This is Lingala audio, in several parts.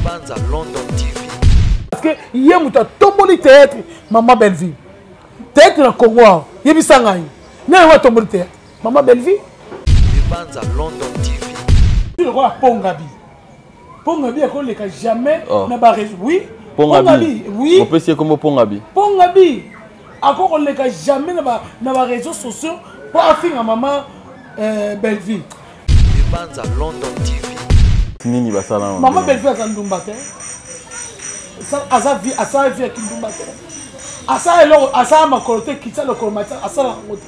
Libanza London TV. Parce que hier muta tomboli théâtre Maman Belle-Vie. Théâtre na Congo, yebisa ngai. Na wa tomboli théâtre Maman Belle-Vie. Libanza London TV. Tu le vois Pongabi. Pongabi a collé jamais na ba réseau. Oui. Pongabi. Oui. On peut essayer comme Pongabi. Pongabi. Encore on les jamais na ba réseaux sociaux pour affinga Maman Belle-Vie. Libanza London TV. Nini basala. Maman Belle-Vie a Ndumba te. Asa vie à Kindumba te. Asa ma coloté qui ça le colmatin asa la ngote.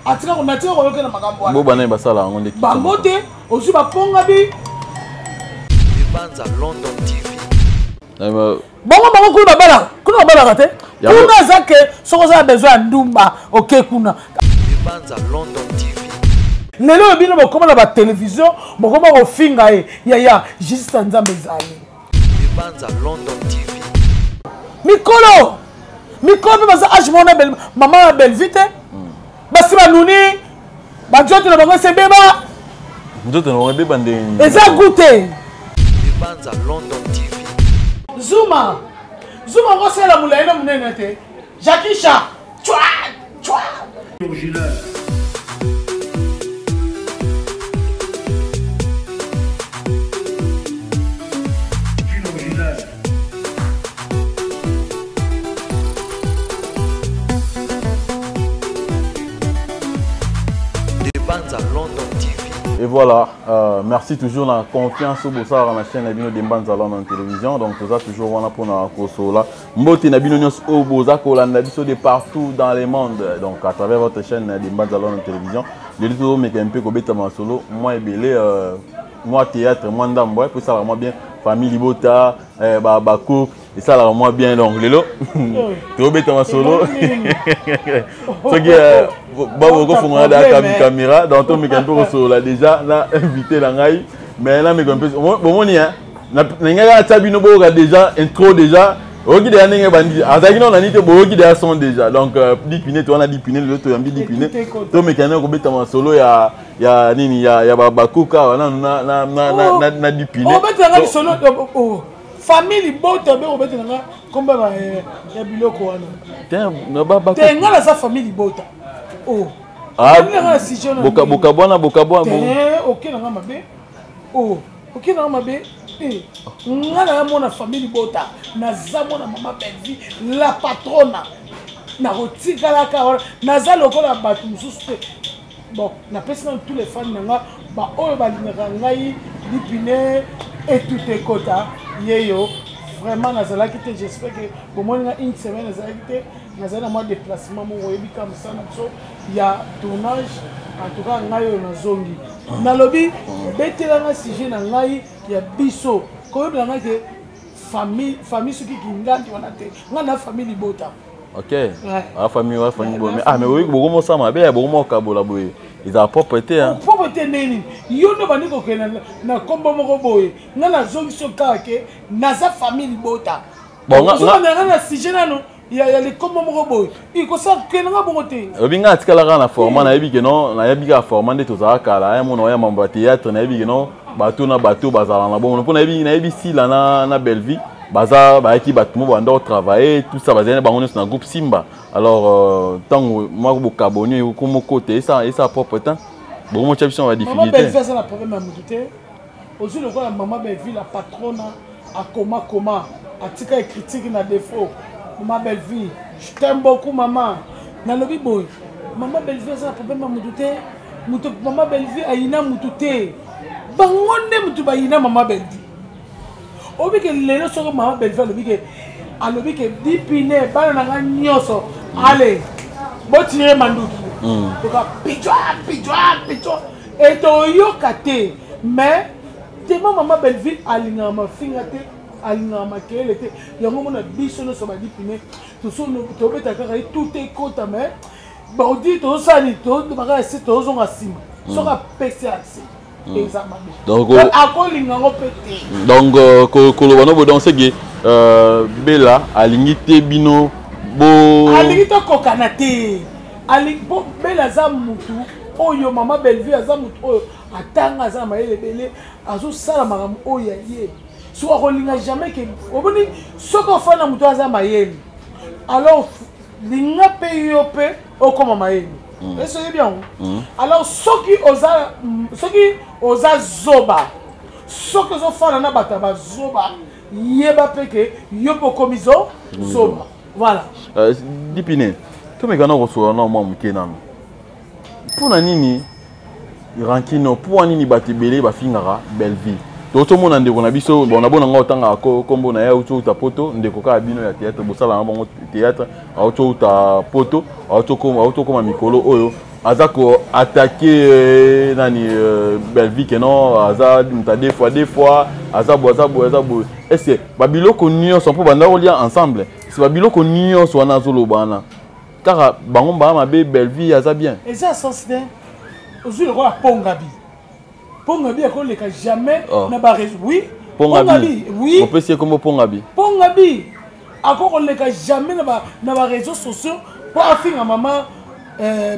Atika on a tiré on na makambo. Bo bana basala ngonde ki. Ba ngote aussi ba Pongabi. Libanza London TV. Bon maman kuna bala raté. Kuna zake soko za besoin Ndumba OK kuna. Libanza London TV. Lelo bino bokoma na ba télévision bokoma ko finga ya juste nzambe zali. Libanza London TV. Mikolo pe baza ajmona belle maman Belle-Vie te. Basi ba nuni ba njoto na bango se beba. Njoto na beba ndenge. Eza goûter. Libanza London TV. Zuma ngo sela mulaina munene te. Jackie Chan. Chwa. Libanza London TV. Et voilà, merci toujours la confiance au bossard à la chaîne Nabino Dembanza en télévision. Donc, tout ça toujours voilà pour la consola. Mbote Nabino Nyos au Boza Kolanda Biso de partout dans le monde. Donc, à travers votre chaîne Dembanza en télévision, je dis toujours, mais un peu comme Beta Solo, moi et Belé, moi théâtre, moi d'amboy, pour ça vraiment bien. Famille Libota, Bako, et ça là moi bien donc Lelo. Tu Beta Solo. Ce qui est bon, on a caméra dans ton mécanique sur là déjà là invité la ngaï mais là mais un peu bon on y a n'a tabino boga déjà intro déjà ogi de aninga bandi azaki non nani te bogi de son déjà donc dipiné toi on a dipiné l'autre on a dipiné ton mécanique ko beta solo ya nini ya bakuka na dipiné on beta solo famille bota be on beta nga komba ya biloko wana tenga la sa famille bota. Oh. Boka bwana. OK na mabe. Oh, OK na mabe. Ngala mona famille bota, na zamo na Maman Belle-Vie, la patrona. Na rotika la ka, na za lokola batu mususu. Bon, na pesa tous les fans nga ba oyo ba linga ngai dipine et tout est kota yeyo. Vraiment nazala kité j'espère que au moins une semaine nazala kité nazala moi déplacement mon oyebi comme ça il y a tournage en tout cas ngai na zongi na lobi betela na sujet na ngai ya biso ko yebla ngai que famille soki kingandi wana te ngana famille Libota. OK. Ah famille bon mais mais oui beaucoup mo sama be beaucoup mo kabola boye. Ils ont propreté hein. Propreté nini. Yo no bani ko kena na kombo moko boye. Ngana zongi so kake naza famille Libota. Bon na sujet nano il y a les kombo moko boye. Il ko sa kena nga bongo te. Obinga atikala na format na yebi que non na yebi ka format de tozala kala mon oya mamba théâtre na yebi que non bateau na bateau bazala na bon na yebi si la na Belle-Vie. Baza qui battement bando travailler tout ça bazana bango na groupe Simba alors tant moi ko kaboni ko mo côté ça et ça propre temps bon mo chapison va difficulté Maman Belle-Vie ça la problème à muté aussi le quoi Maman Belle-Vie la patronne à comment atika critique na défaut Maman Belle-Vie je t'aime beaucoup maman na lobi boy Maman Belle-Vie ça la problème à muté Maman Belle-Vie aina muté bangonde mutu ba ina Maman Belle-Vie. Obi ke lelo soko Maman Belle-Vie alobi ke dipine bana nga nyoso allez bo tirer manduki to ka pichwa et to yokate mais tellement Maman Belle-Vie alinga ma finga te alinga ma kele te yango mona biso no so ba dipine to so no to beta ka tout est kota mais ba odi to sani to ba ka se to zo ngasima so ka pese axe. Donc kolobano bo donc c'est Bella alingite bino bo alingite kokanate alingo Bella za mutu oyo Maman Belle-Vie za mutu oyo atanga za mayele bele azo sala makambo oyo ye so akolinga jamais que oboni soko fana muto aza mayeli alors linga pe yo pe okoma mayeli eso est bien alors soki oza zoba soki ozo fana na bata ba zoba yeba pe ke yo pokomizo zoba voilà Dipine to me kana ko so na mo mukena pona nini rankino pona nini batibele ba fingara belle vie to mona ndeko na biso bona bona nga otanga kombo na ya uto ta poto ndeko ka bino ya théâtre bosala bango théâtre auto ta poto auto koma mikolo oyo azako attaquer nani belle vie que non aza mta deux fois azabo est-ce que babiloko nyonso po banda ko lien ensemble c'est babiloko nyonso wana zolo bana car bango ba ma belle vie aza bien et ça sens ne aujourd'hui le roi pongabi Pongabi a collé jamais n'a pas raison. Oui. Pongabi. Oui. On peut essayer comme Pongabi. Pongabi a collé jamais n'a pas réseaux sociaux pour afficher à maman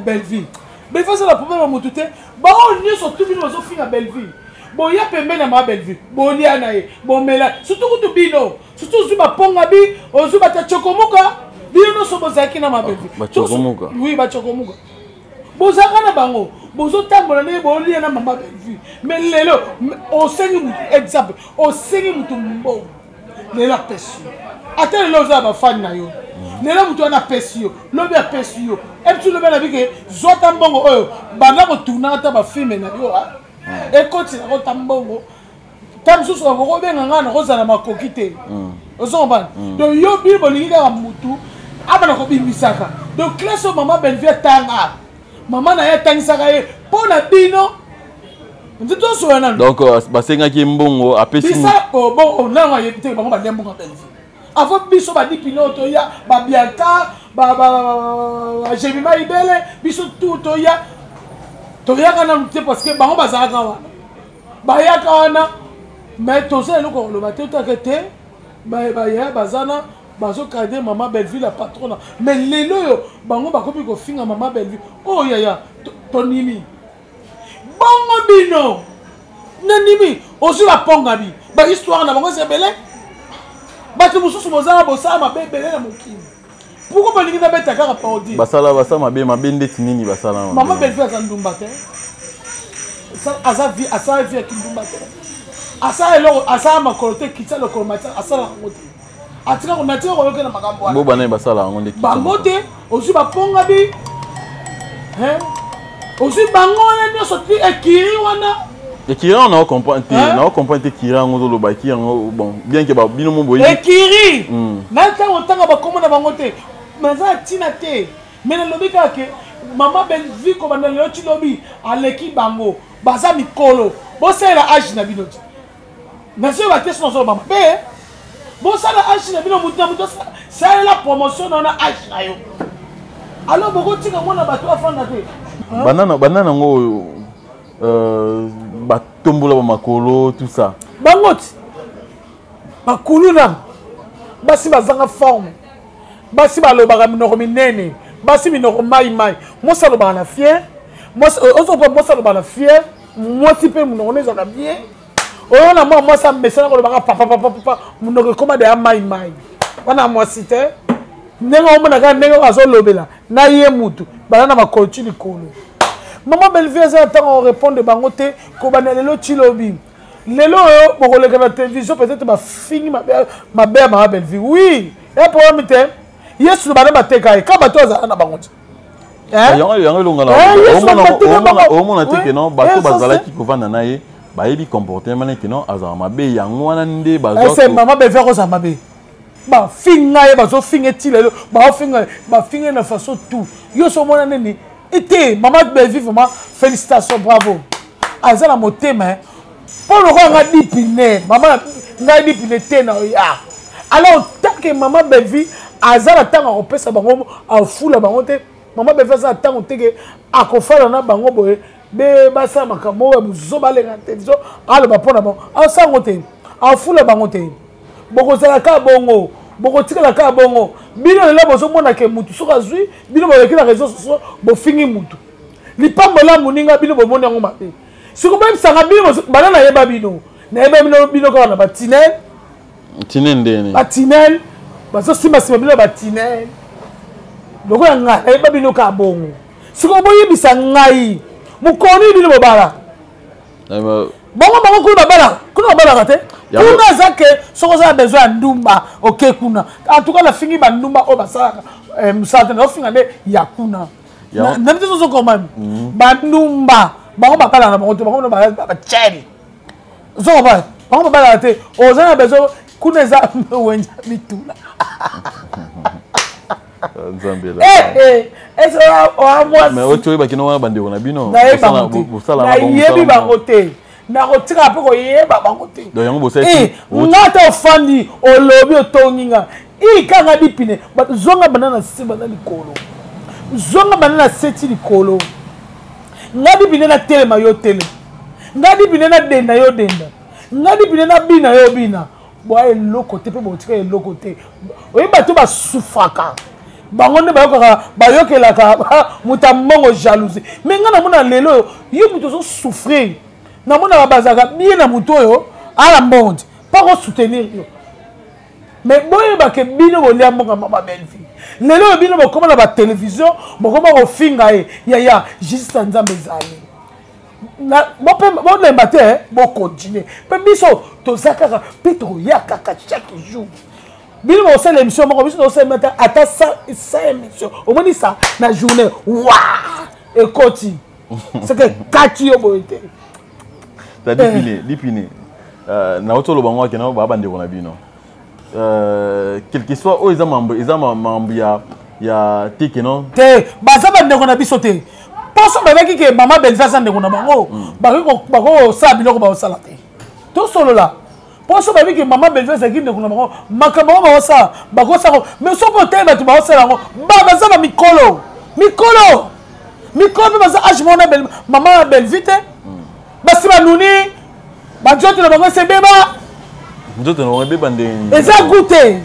Belleville. Mais face à la problème à mon touté, bah on y est sur tout le monde à Belleville. Bon y a pas même à Belleville. Bon y a naïe. Bon mais là surtout tout bino. Surtout sur ma Pongabi, on joue bata chokomuka. Bino so bozaki na ma Belleville. Ba chokomuka. Oui ba chokomuka. Bozaka na bango. Bozo tambola ne bo lia na mama Belleville. Mais lelo au sengi exemple au sengi mutu mbo. Lelo pesi. Ata lelo za ba fan na yo. Lelo mutu ana pesi yo. Lobi a pesi yo. Et tu le bana bike zota mbongo oyo. Bana ko tourna ata ba film na yo. Et koti na ko tambongo. Tamsu so ko benga ngana ko zana makoki te. Ozomba. Donc yo bi bolingi ka mutu abana ko bimisaka. Donc classe mama Belleville tanga. Maman n'a pas tant ça pour la bino. Donc basenga ki mbongo apesi ça bon on a été bango ba ndembo Belleville. Avant biso ba di pilote ya ba bianca ba jebima ibele biso tout ya to ya kana mte parce que bango bazaka wana. Ba ya kana mais to ça le ko le bateau ta kete ba ya bazana bazo cadrer maman Belleville la patronne mais lelo yo bango ba kopi ko finga maman Belleville oh ya tonimi bongo bino nanimi osu la pongabi ba histoire na bango c'est belé ba tu mususu bozala bosama bebele na mokini pourquoi ba lingi na beta kaka paudi basala mabe ndeti nini basala maman Belleville azandumba te asa vie kindumba te asa elo asa makolote kitsa le kolmata asa la ngote atika ko natia ko yokena makambo wana bo bana basala ngo ndeki bango te osu ba pongabi aussi bango na sorti ekiri wana ekiri on comprendre ekiri ngo lo ba ekiri ngo bon bien que ba bino mo boyi ekiri na tanga ba komo na bango te maza tina te mais na lobika ke mama Belleville ko bana lo ti lobi aleki bango baza mikolo bo sela age na bino ti na se ba question so mama be bo sala age na bino mutu c'est la promotion na age na yo alors boko tika mona bato afanda te banana ngo batombola ba makolo tout ça bangoti bakuluna basi bazanga forme basi balobaka minoko minene basi minoko mai mosa lobaka na fier mosa lobaka na fier mwasi pe minoko nezaka bien oyo na mwasa mesana kolobaka papa minoko ekoma de ya mai wana mwasi te ndenge omonaka ndenge azolobela na ye mutu banana bakolti likolo maman Belleville aza ntango répondre bango te kobana lelo ti lobi lelo oyo bokoleka na télévision peut-être bafingi mabe ya maman Belleville oui ya problème te yesu bana bateka ye ka bato azala na bango ti yango elongala omona te ke non bato bazalaki kovanda na ye bayebi comportement ke non azala mabe yango wana nde bazwa maman Belleville kozala mabe bafinga ye bazofinga ti lelo bafinga na façon tout yo so mona nini ete maman Belleville vraiment félicitations bravo azala motema pour le roi nga dipine maman nga dipine te na ya alors tant que maman Belleville azala tanga kopesa bango afula bango te maman Belleville azala tanga teke akofala na bango boye be basa makambo ya buzo balenga television aloba pona bango asango te afula bango te bokozala ka bongo bokotikala ka bongo bino lelo bozomona ke mutu soki azwi bino boleki na réseau sociaux bofingi mutu lipambo la moninga bino bomoni yango mabe soki boyebisanga bino bana nayeba bino kaka na batinel Tinel ndeni. Ba tinel. Bazo simba bilo ba tinel. Loko nga ba bino ka bongo. Siko boyi bisa ngai. Mukoni bino bobala. Bongo kuna bala kate. Kuna zake soko za besoin ndumba OK kuna. En tout cas la fingi ba ndumba o basaka musata na finga ne yakuna. Na ndezo zo koma. Ba ndumba. Bango bakala na bango te bango ba cheri. Zo ba. Bango bala kate. Ozana besoin kuna za wenja bitula. Nzambela. Eso o moi. Mais ocho ba kino wa bande ona bino. Na yebi bango te. Na kotika pe ko yeba bango te. Do yango boseti. Ngata ofandi olobi otonginga. Kanga dipine, but zonga banana se banana likolo. Zonga banana seti likolo. Ngadi bine na tele mayo tele. Ngadi bine na denda yo denda. Ngadi bine na bina yo bina. Boa eloko te pe botika eloko te. Oyeba to ba sufaka. Bango ne bayokela ka mutamongo jalousie. Mais ngana mona lelo yo muto so souffrir. Na mona bazaka bien na muto yo à la monde. Pas ko soutenir yo. Mais boye ba ke bino bolia monga mama belle fille. Lelo bino bokoma na ba télévision, bokoma ko finga ya juste nzambe zali. Na bo lemba te bo continuer. Pe biso to zakaka petro ya kaka chaque jour. Bino bo sala émission moko biso to sala matin ata ça émission. Au moins ça na journée. Waouh! Et koti. C'est que kati yo boite. Ta dipine. Na otolo bango akena ba bande ko na bino. Quel que soit ils ont membre ya tiki non te baza bande ko na biso te poso ba ki ke mama Belfast ande ko na bango ba ko sa biloko ba osala te to solo la poso ba ki mama Belfast ki ande ko na bango makambo ba osa ba ko sa mais so ko te ba tu ba osala ngo ba baza ba mikolo baza ajmona mama Belvite basi ba nuni ba joto na bango se beba Njoto no be bande. Eza goûté.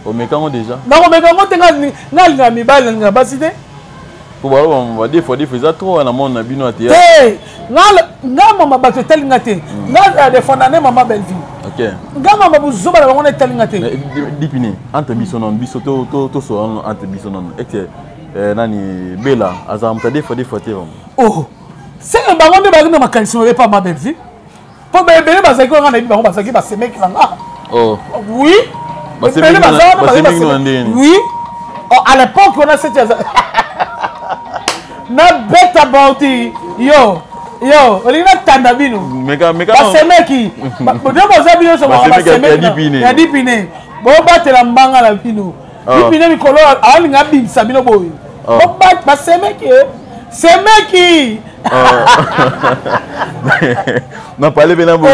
O mekango déjà. Na o mekango tenga nga mibale nga basite. Ko ba ba des fois za trop na mon na bino atia. Te nga mama bato telinga te. Nga de fondane mama belle vie. OK. Nga mama buzoba na ngone telinga te. Dipine entre biso non biso to so entre biso non. Ete nani Bella azamta des fois te. Oh. C'est un baron de bagno makanisi me pas ma belle vie. Pour bébé bazaki on a dit ba bazaki ba semeki nga. Oh. Oui. Ba semeki oui. Oh, à l'époque on a cette na beta bauti yo olina tanda bino. Meka ba semeki. Ba bazabi yo so ba semeki. Ya dipine. Bo batela mbanga la bino. Dipine mikolo ali nga bimsa bino boy. Bo ba semeki. Semeki. Na parler bien non ba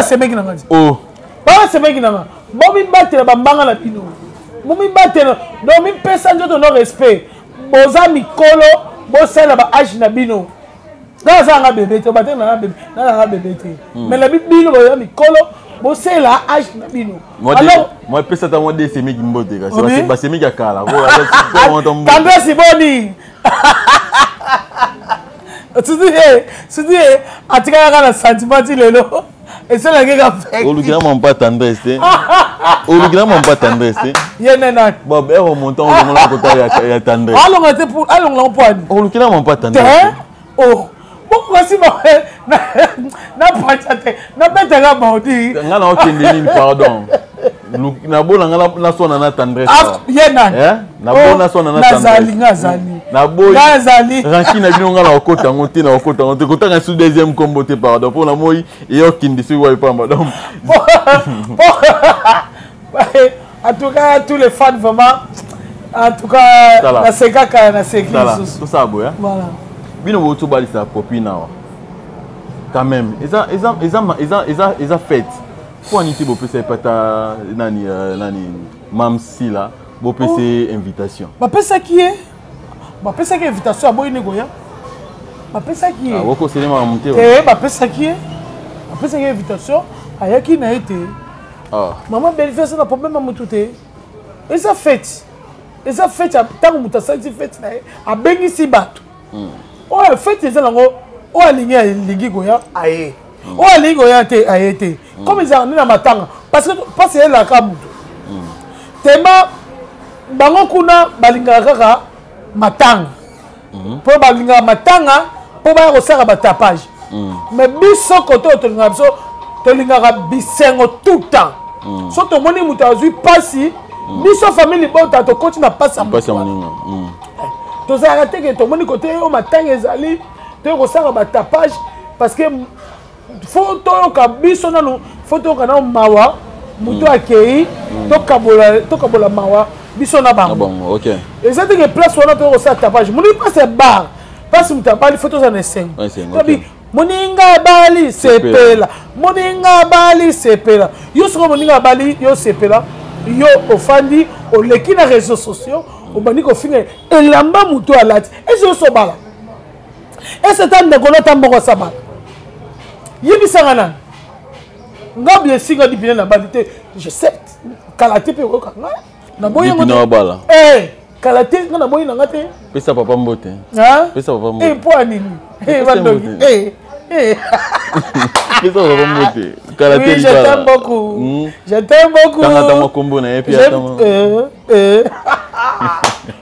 semeki na ngazi. Oh. Ba semeki na nga. Bo mi batela ba mbanga la bino. Bo mi batela do mi pesa njoto no respect. Boza mikolo bo sala ba age na bino. Nga za nga bébé te batela na bébé te. Mais la bino bo mikolo bo sala age na bino. Alors moi pesa ta moi de semeki mbote ka. C'est ba semeki akala. Tandra Siboni. Tu dis, atika na sentiment lelo. Et c'est la guerre fait. Olugina mon pas tendresse. Olugina mon pas tendresse. Yenena. Bob est remontant au moment côté ya tendresse. Allons était pour allons l'empoigne. Olugina mon pas tendresse. Oh. Pourquoi si na pachate na betanga baudi. Ngana okende pardon. Na bona na sona na tendresse. Yena. Na bona sona na tendresse. Nazali. Na boy. Nazali. Ranki na bino ngala okota ngote na okota ngote kota nga sous deuxième combo te pardon pour la moi et okindi sur wa pamba donc. En tout cas tous les fans vraiment en tout cas na sekaka na sekiki. Tout ça boya. Voilà. Bino boto balisa copine na. Quand même, ils fête. Pour aniter bo pese pata nani mamsi là, bo pese invitation. Ba pesa qui est? Ba pesa qui invitation aboy negoya. Ba pesa qui est? Ah woko cinéma monter. Ba pesa qui est? Ba pesa qui invitation ayaki na été. Ah. Maman Belfast na problème amututé. Ils a fête. Ils a fête tant muta santi fête na a bengi si bato. Oh fête les lango o alingi goya aye. O alingi goya te ayete. comme ils ont na matanga parce que elle la kamuto tema bango kuna balinga kaka matanga pour balinga matanga pour ba resara ba tapage mais biso koto tolinga biso tolinga bisengo tout temps so to moni muto azui pasi biso famille bota to continue passe à to za arrêter que to moni côté o matanga ezali to resara ba tapage parce que photo ka biso nanu photo kana mawa muto akei to kabola mawa biso na bango bon OK et ça dit que place wana to resara tapage moni pas bar pas muto abali photo za neseng moninga bali sepela moninga bali sepela yo soko moninga bali yo sepela yo ofandi oleki na réseaux sociaux obandi ko finga elamba muto alati eso so bala et c'est un ndeko na tamboko sabala yebisanga nani nga bien singa di bien na bali te je sais kalate pe ko kanga na boyo ngona bala kalate nga na boyo na ngate pesa papa mbote pesa papa mbote po nini bandogi pesa papa mbote kalate oui, je t'aime beaucoup je t'aime beaucoup tanga mo kombo na epi atama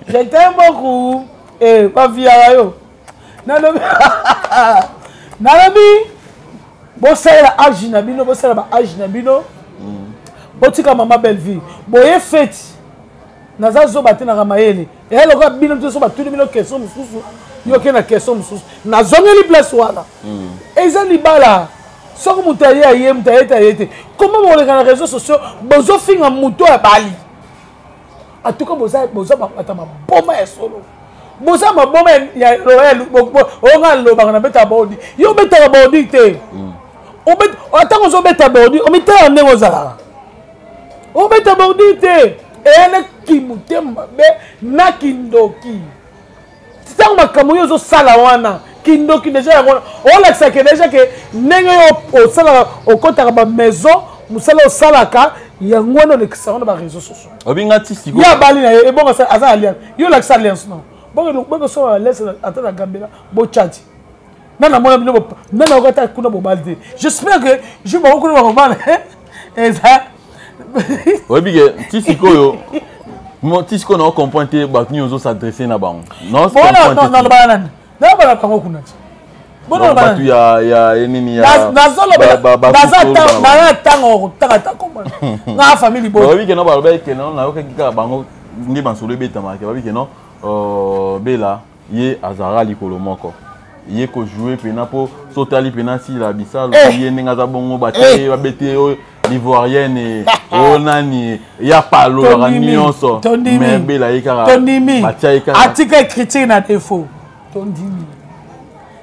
je t'aime beaucoup pas via yo nalobi bosala age na bino bosala ba age na bino botika mama belle vie boye fête naza zo batena ka mayele elo ka bino to so batuli bino question mususu yo ke na question mususu na zongeli place wana eza libala soko mutaye aye mutaye comment mo le na réseaux sociaux bozo finga muto ya bali atuka boza atama boma ya solo boza maboma ya royal onga loba na beta bodi yo beta bodi te obet atango zo beta bodi omita ndenge ozala obeta bodi te ene kimutemba be na kindoki tango makambo yo zo sala wana kindoki déjà yango olakisa ke déjà ke ndenge yo osala okotaka ba maison musala osalaka yango wana olekisa wana ba réseaux sociaux obinga tisiko ya bali na e bonga aza alliance yo lakisa alliance non bongo so alliance atana gambela bo chat nana mona bino nana okata kuna bo balde j'espère que je ba kuna ba mona eza obige tisiko yo mo tisiko na comprendre ba ni ozo s'adresser na bango non non banana na ba kango kuna bon ba tu ya nini ya nazolo baza tango takata komana na famille bo obige no ba ke no na okeka bango ndi bansolo betama ke obige no bela ye azara likolo moko ye ko jouer pena po sotali pena si la bisalo ye ninga za bongo baté babete l'ivoirienne onani ya palo la nyonso mais bela ye kara batia ye kara atika critique na défaut tondimi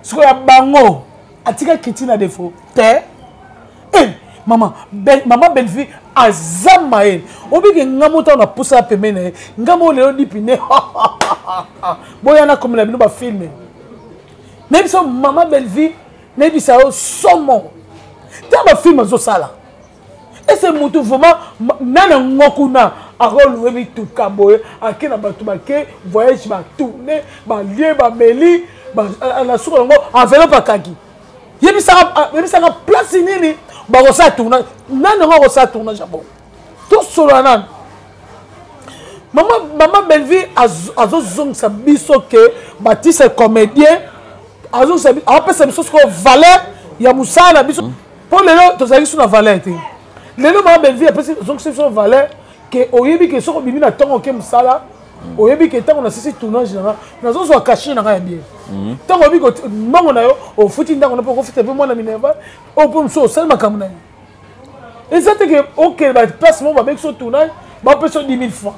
siko ya bango atika critique na défaut te mama belle vie azama elle obike ngamo ta na poussa pemene ngamo leo dipine boyana comme la bino ba filmer même so mama belle vie nebi sa somo ta ba film zo sala et c'est mutu vraiment nana ngokuna arol webi tout kaboye akena batu ba ke voyage ba tourner ba lier ba meli ba na suko ngo enveloppe akaki yebi sa place nini ba ko sa tourner nana ngo sa tourner jabo tout solo nan Maman Belleville a zongsa biso ke Baptiste comédien a zongsa a pesa biso ko valeur ya musala biso pour lelo to zali suna valeur te lelo Maman Belleville a pesa zongsa biso valeur ke oyebi ke soko bibi na tongo ke musala oyebi ke tango na sisi tournage na zo so caché na ya bien tango bi ko mbongo na yo o futi ndango na poko futi pe mwana Minerva o po mso sel makamuna et ça que OK ba placement ba mek so tournage ba pesa 10 000 francs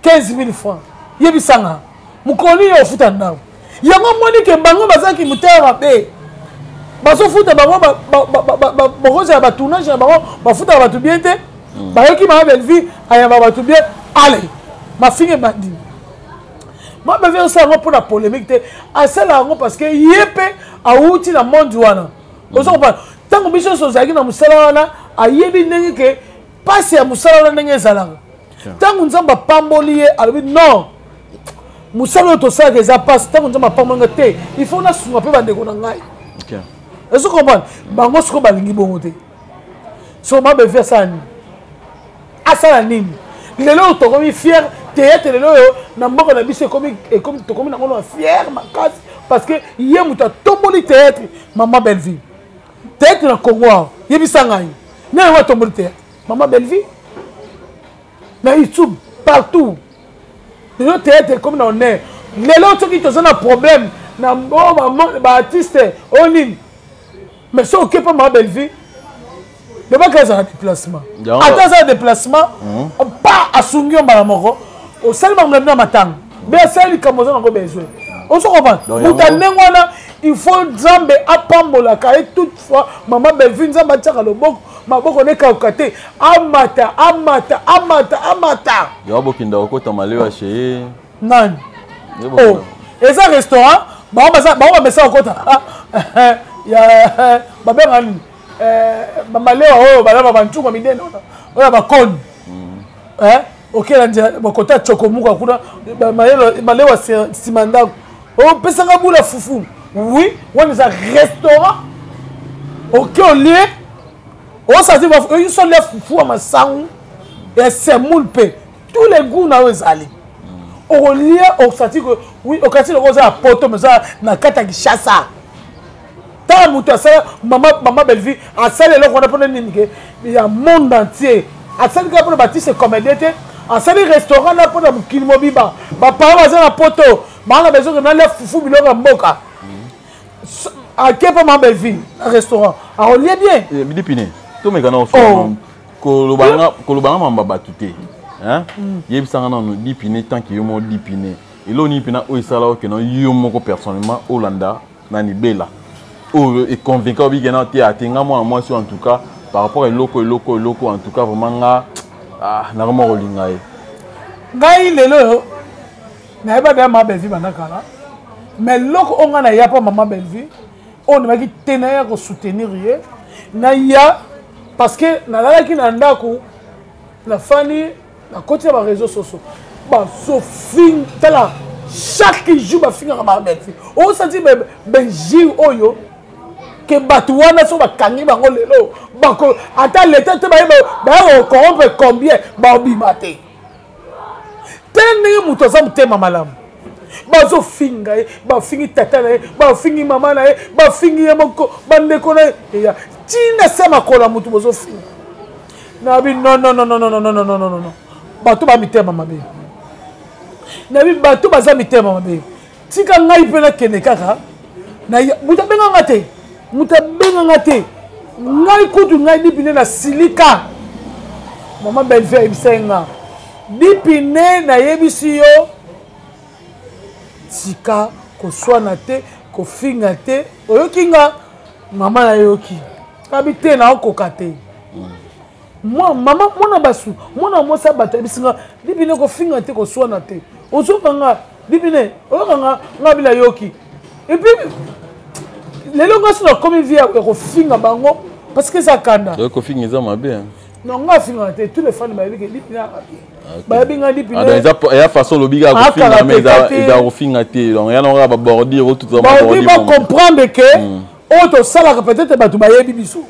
15 000 francs. Yebisanga. Mukoni yo futa ndao. Yango moni ke bango bazaki mutera be. Baso futa bango ba roza ba tournage bango ba futa ba tout bien te. Ba yoki ma belle vie aya ba tout bien. Allez. Ma fille bandi. Ma belle vie ça pour la polémique te. Asala ngo parce que yepe a outi na monde wana. Ozo pas tango biso so zaki na musala wana ayebi ndenge ke passe ya musala wana ndenge zalanga. Tango nzamba pamboli ye alobi non musalo to ça que ça passe tango nzamba pamboli te il faut na sunga pe bande ko na ngai OK est-ce que comprendre bango siko balingi bongo te so ma belle vie asala nini asala nini lelo tokomi fier théâtre lelo na mboka na biso ekomi tokomi nango na fier makasi parce que ye muta tomboli théâtre maman belle vie théâtre na Congo yebisa ngai na wa tomboli théâtre maman belle vie na YouTube partout lelo théâtre comme na honneur lelo soki tozana problème na ba artiste onini mais so okepa maman belle vie ne pas qu'elle ait un déplacement. Attends un déplacement, pas à Sungyo Malamoro, au seul moment de matin. Mais c'est comme on a besoin. On se comprend. Il faut Zambe à Pambola, car toutefois, maman Belvin Zambata à l'obok, ma boko n'est qu'à côté. Amata. Il y a beaucoup de côté, on m'a lu à chez. Non. Oh, et ça restaurant, on va mettre ça au côté. Il y a Babel. Maleo balaba banchuma mideno oya bakoni OK la bakota chokomuka kuna maleo simanda o pesanga bula fufu oui on est un restaurant OK au lieu on ça dit ils sont les fufu à masangu et semoule pe tous les goûts na ozali au lieu on ça dit que oui au quartier le rosa poto mais ça na kata kishasa tant muta ça maman belle vie à ça les gens qu'on a il y a monde entier à ça que pour bâtir ces comédiens à ça les restaurants là pour le kilmobiba ba parents à la poto ba la maison que na fufu biloko mboka à quel point maman belle vie un restaurant à on lié bien bidipine to me kana kolobanga mamba batute hein yebisanga non dipine tant que yo mo dipine ilo ni pina o isala o que non yo moko personnellement Hollanda nani bela et convaincant que non théâtre moi en tout cas par rapport à loco en tout cas vraiment na vraiment rolinga ngai lelo na ba ba ma belle vie banakala mais loco on na ya pas maman belle vie on va qui tenir ko soutenir ye na ya parce que na la ki na ndako la famille na côté ba réseaux sociaux ba Sophie tala chaque jour ba finir ma belle vie on senti ben jour oyo que Batouana sont bakangi bango lelo bako ata l'état te ba corrompre combien ba obimate tene muto za mutema malamu bazo finga ba fingi tata na ba fingi mama na ba fingi moko bandeko na ya tina sema kola mutu bozo finga na bi non bato ba mitema mabe na bi bato baza mitema mabe tika ngai pena kene kaka na mutabenga ngate mutabenga te ngai kutu ngai dipine na silika maman belle vie ibisenga dipine na yebisi yo sika ko swana te ko finga te oyokinga mama na yoki abite na okoka te moi mama mona basu mona mosa bato ibisinga dipine ko finga te ko swana te ozokanga dipine oyokanga ngabila yoki et puis les gens qui sont comme ils finga bango parce que ça kanda. Donc finga ça m'a bien. Non nga finga tous les fans ba biki dipina ba binga dipina. Ah donc il y a façon le biga ko finga mais il a finga te donc il y a on va bordir tout ça ba bordir. Ba comprendre que auto sala peut-être ba tu ba yebi bisu.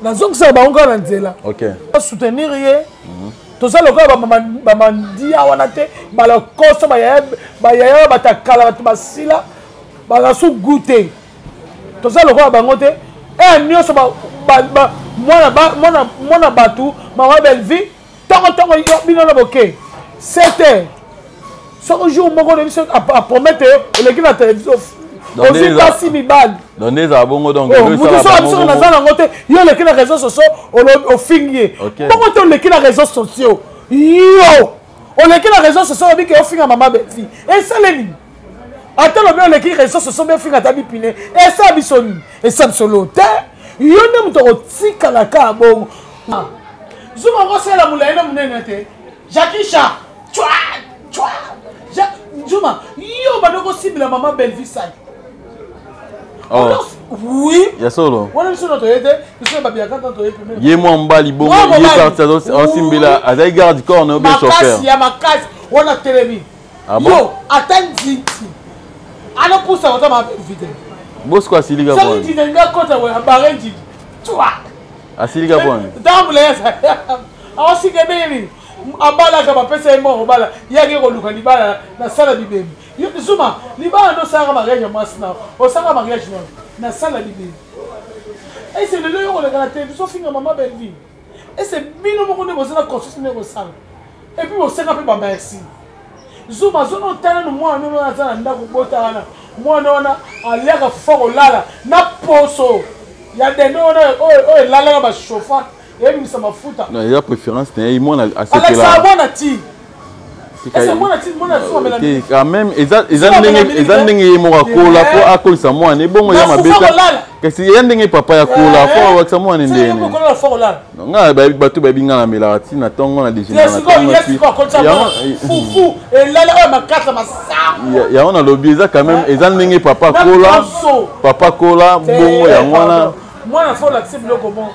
Na zong ça ba onga na nzela. OK. Soutenir ye. To ça le gars ba mandia wana te ba la kosa ba ya ba ta kala ba sila. Bagasu goûter to ça le roi bangote et nyoso mona batu maman belle vie tango bino na boké c'était ce jour moko de biso à promettre le la télévision aussi pas si mibal donner za bongo donc ça na za ngote yo le kina réseaux sociaux au fingier bongo to le kina réseaux sociaux yo on le kina réseaux sociaux bi que au finga maman belle vie et ça les attends le bien les réseaux se sont bien fait à dipiner et ça bisoni et ça solo yo ne mutoko tika la ka bon zuma ngose la mulaina munene te Jakisha chwa zuma yo badoko cible la maman belle vie ça oh oui ya solo wana biso no toyete biso ba bien quand toyete ye mo mbali bongo ye parti en simbila azai garde corps no be chauffeur makasi ya makasi wana televi yo attends alors pour ça on va vite boss quoi siliga ça dit nga kota wa barenji toi Asilika bwana. Tambula yesa. Awasike beni. Abala kama pesa imo obala. Yake ko luka libala na sala bibebi. Yo Zuma, libala no sanga mariage masna. O sanga mariage no. Na sala bibebi. Et c'est le lieu où on a la télévision finit maman belle vie. Et c'est bino moko ne bozana construction ne bosala. Et puis on sait un peu ba merci. Zuma zono tana no mwa no na tana ndako bota wana. Mwa no na aleka foko lala na poso. Ya deno o lala ba chauffa et puis ça mafuta. Non, il y a préférence né moi à ce que là. Alexa bona ti. C'est moi quand même ils ndenge mo akola fo akolisa mwana ebongo ya mabeta kasi ndenge papa ya kola fo wakisa mwana ndene nga bato babinga na melati na tongo na déjeuner fufu elala o makata masa ya on a lobby ça quand même ndenge papa kola bongo ya mwana fo la tsiblo comment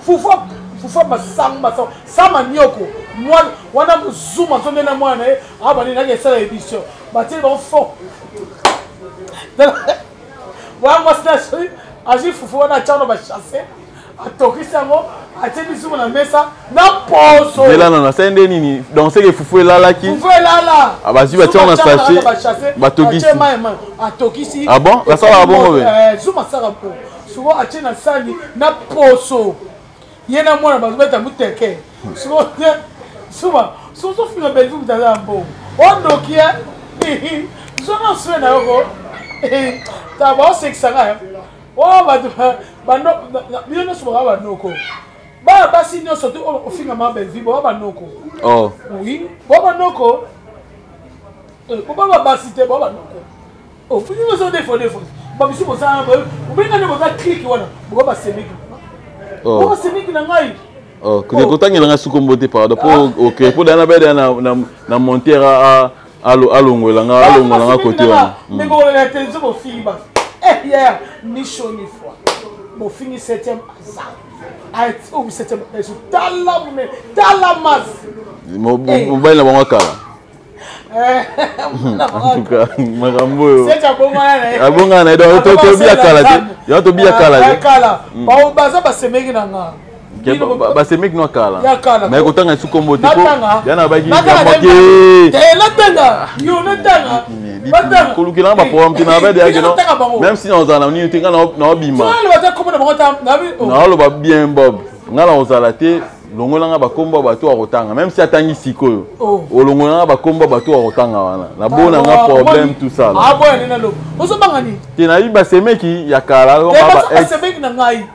fufu masanga sama nyoko moi wana Zuma zonde na mwana abani na kesa édition batie bon fond wa masna chui aji fufu wana chano ba chasser atokisa ngo ateni Zuma na mesa na poso ela na sende nini donc c'est que fufu elalaki fufu elala abazi batie na sachet batokisi atokisi ah bon la sala bon Zuma sala po souvent atena sani na poso yena mwana bazobeta muteke souvent souvent fina belle vie mutaza mbo ondokia zona swena yoko ta ba seksanga o bando bilona soba ba noko ba sinyo soto o finga ma belle vie ba noko oh oui ba noko ba basite ba noko o finga so defo ba bisu bo sa ba ubinga ne bo ka click wana bo ba semiki oh semiki na ngai. Oh, que quand il y a un sous-comboté par rapport au que pour dans la monter à l'ongle à côté mais bon la télévision mon fille bah eh hier ni chaud ni froid mon fini 7e hasard ah ou 7e talamas mon bail la bon kala en tout cas makambo c'est abonga na donc to biya kala ba baza ba semeki na nga c'est mec no kala mais ko tanga sukombo te ko yana ba gi ko lukila ba po amtina ba de ageno même si on zana ni tinga na bima na lo ba bien bob ngala on zala te longola nga ba kombo ba to akotanga même si atangi sikoyo o longola nga ba kombo ba to akotanga wana na bona nga problème tout ça ah bon ni na lo ozo bangani te na iba semeki ya kala ko ba semeki na ngai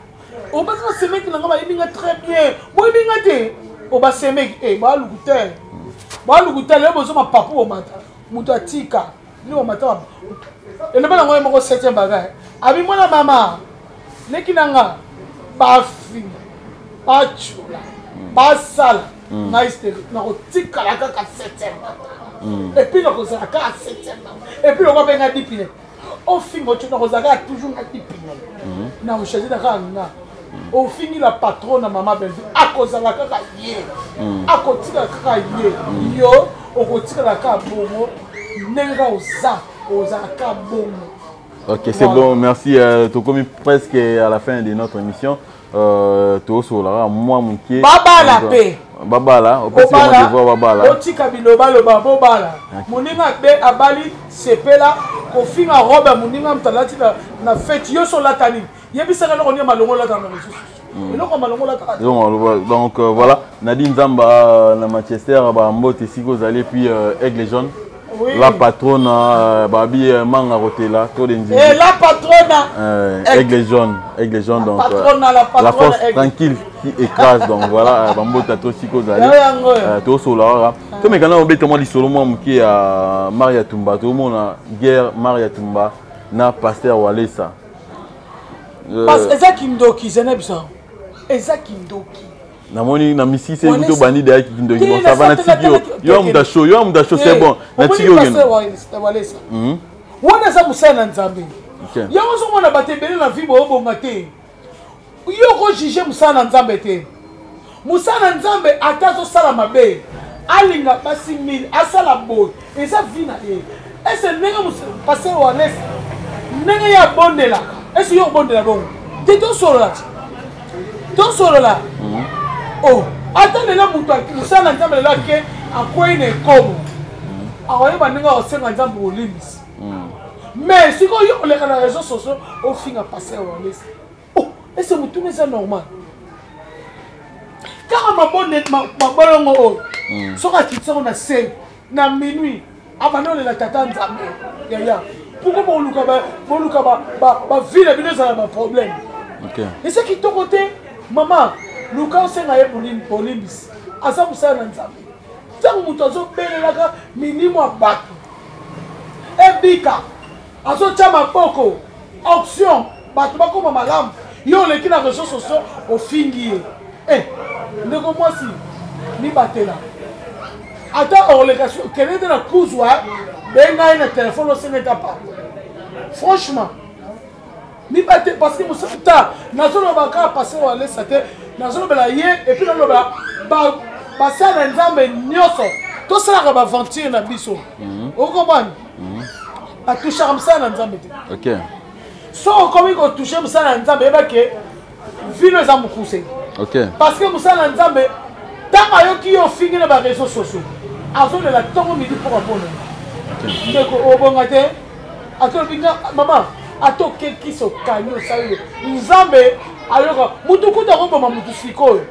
o ba semeki na ngaba ibinga très bien bo ibinga te o ba semeki ba lukutel le bozo ma papu o mata muto atika ni o mata ele bana ngoy moko 7e bagay abi mwana mama leki nanga ba fi ba chula ba sala na isteri na ko tika la ka 7e et puis na ko za ka 7e et puis on va benga dipine au fin mo tu na ko za ka toujours na dipine na o choisir na ka na au fini la patronne maman belle akozala kaka ye akotika kaka ye yo okotika la ka bongo nenga oza ka bongo. Ok, c'est bon, merci. Tu as commis presque à la fin de notre émission. Tu as là, moi mon pied. Babala pe. Babala, on peut se voir Babala. Otika biloba loba Babala. Moninga be abali sepela ko finga robe moninga mtalati na fête yo so latani. Donc voilà, Nadine Zamba na Manchester, Mbote Sigo Zali, puis Aigle Jaune. La patronne, Babi Manga Rotela, et la patronne, Aigle Jaune, donc la force tranquille qui écrase. Donc voilà, Mbote Sigo Zali, tout solar. Comme quand on met comment dit solo moi qui a Maria Tumba, tout le monde a guerre Maria Tumba, na Pasteur Walesa. Parce que Ezakindoki, c'est ça. Ezakindoki. Namoni na misi c'est plutôt bandi de Ezakindoki. Bon ça va na tigio. Yo am dacho c'est bon. Na tigio ngene. Wana za musana nzambe. Yo zo mona batebele na vie bo bonga te. Yo ko juger musana nzambe te. Musana nzambe atazo sala mabe. Alinga basi 1000 asala boy. Eza vie na ye. Ese nenga musana passer Walesa. Nenga ya bondela. Est-ce que vous avez bon? Tu es solo là. ton solo là oh attendez là muto ça na nzambe là ke akwei ne komo akoye bandinga osenga nzambe olimbisi mais si ko yo les réseaux sociaux au fin à passer au laisse oh et c'est mutu mais c'est normal car ma bonne oh so ka kitsa on a 5 na minuit avant la tata nzambe ya pourquoi ba ville bino ça un problème OK et c'est qui ton côté maman luka senga ye polimbis asa busana nzambe tango mutu azobelelaka minimo abatu ebika azotia maboko option bato bakoma malamu yo oleki na réseaux sociaux ofingi ye ndeko mwasi mibatela ata oleka kende te na kuzwa bengai na telefone osenga eta pa franchement mibate parce que mosata nazoloba kaka pase walesa te nazolobela ye epuis nalobela basala na nzambe nyonso tosalaka baventure na biso okomani batushaka mosala na nzambe te OK so okomi kotouche mosala na nzambe yebake vino eza mokuse OK parce que mosala na nzambe ntango ayoki yo ofingi na baréseaux sociaux azolela ntongo midi mpoka mpona ndeko obonga te atolobi mama atokekisa okani osali nzambe ayoka mutu kuta akoboma mutu sikoyo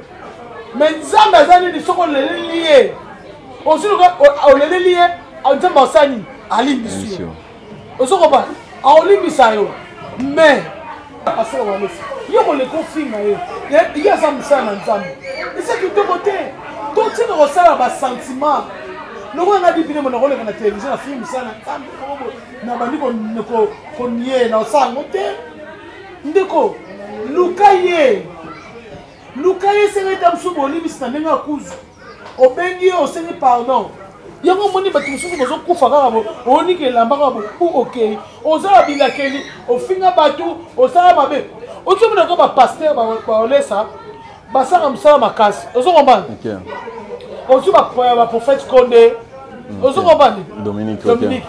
me nzambe aza nini soki oleleli ye osiloka oleleli ye nzambe asala nini alimbisi yo ozokoba aolimbisa yo mais asala walesi yo koleka ofinga ye ye aza mosala na nzambe eza kitoko te totika kosala basentiment noko nga dipine mo nakoleka na télévision na film mosala na nzambe na bandi konie na osala yango te ndeko luka ye esenga ete mosusu bolimbisi na ndenge ya kuzu obengi ye osengi pardon yango omoni bato mosusu bozokufa kaka ooniki elamba kaka bopu okei ozala bilakeli ofinga bato osala mabe ozomonaka bapaster baolesa basala mosala makasi ozokombana ozwi baprophète konde ozokombana Dominique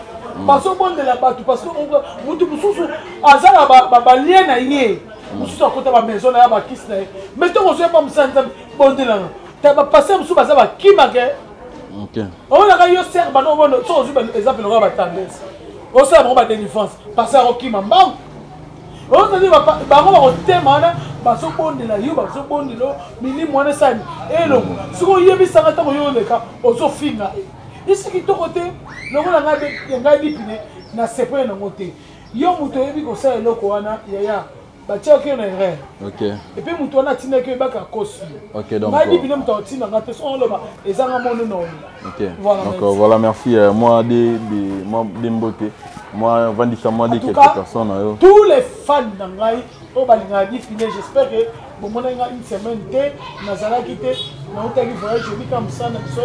bazobondela bato parce que mutu mosusu azala balie na ye mosusu akota bamaison na ye bakisi na ye mais ntongo ozoya pa mosala nzambe bondelanga bapaster mosusu baza bakimake omonaka yo ser bano so ozwi exemple lokola batendance osala bango badélivrance paster akokima mbangu ozali bango bakotema wana bazobondela yo bazobondela milimo wana esani elongo soki oyebisanga ntango yo oleka ozofinga esi kitoko te lokola ngai lipine na sepoye nango te yo moto oyebi kosala eloko wana yaya batiaki yo na erreur epuis moto wana atindaki yo ebaka kosi ngai lipine moto aotindanga te so oloba ezanga mono na oli donc voilà merci moi de mbote moi vandisa moi de quelques personnes tous les fans na ngai oyo balingaka lipine j'espère que bomona nga une semaine te nazalaki te nautaki voyage ebika mosana biso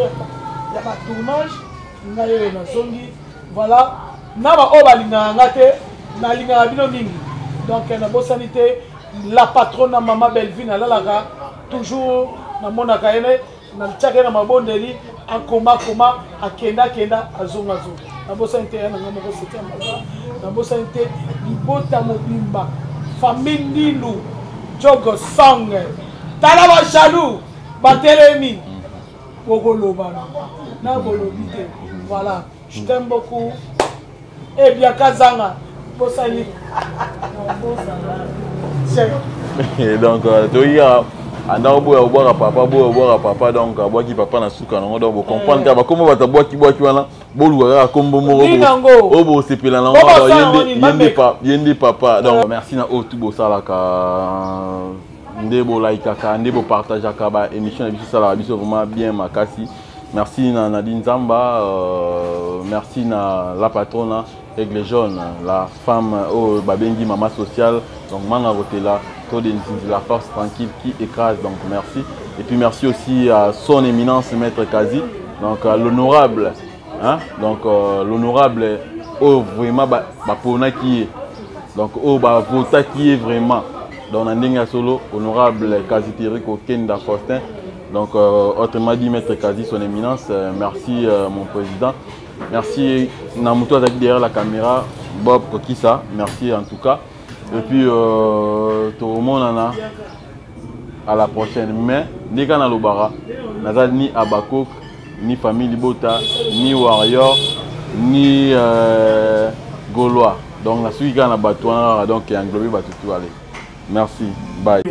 ya batournage ngai oyo nazongi voilà na baoyo balingaka nga te nalingaka bino mingi donc nabosani te la patronne na mama Belleville nalalaka toujours namonaka ene natiaka ye na mabondeli akoma akenda azonga nabosani te nanga moko septembre nabosani te libota mobimba famille Ndindu jogo sang tala bajaloux batelemi bokolobana na bolobi te voilà je t'aime beaucoup et bien kazanga bosali donc toya anda oboya papa donc aboaki papa na suka nango donc bo comprendre ka bakoma bata boaki wana boluka kombo moko obo sepela nango yende papa donc merci na o tout bo salaka ndebo like ka ndebo partage ka ba émission na biso sala biso vraiment bien makasi. Merci na Nadine Zamba, merci na la patronne avec les jeunes, la femme au babengi maman sociale, donc Manga Rotela, la force tranquille qui écrase, donc merci. Et puis merci aussi à son éminence maître Kazi, donc l'honorable, hein, donc l'honorable au vraiment bapona qui est, donc au vota qui est vraiment dans Nandinga Solo, honorable Kazi Teriko Kenda Faustin. Donc, autrement dit, Maître Kazi, son éminence, merci mon président. Merci Namuto Azaki derrière la caméra, Bob Kokissa, merci en tout cas. Et puis, tout le monde en a. à la prochaine. Mais dès qu'on a le bara, naza ni Abakok, ni famille Libota, ni Warrior, ni Gaulois. Donc la suite qu'on a battu, donc il y a englobé battu tout aller. Merci. Bye.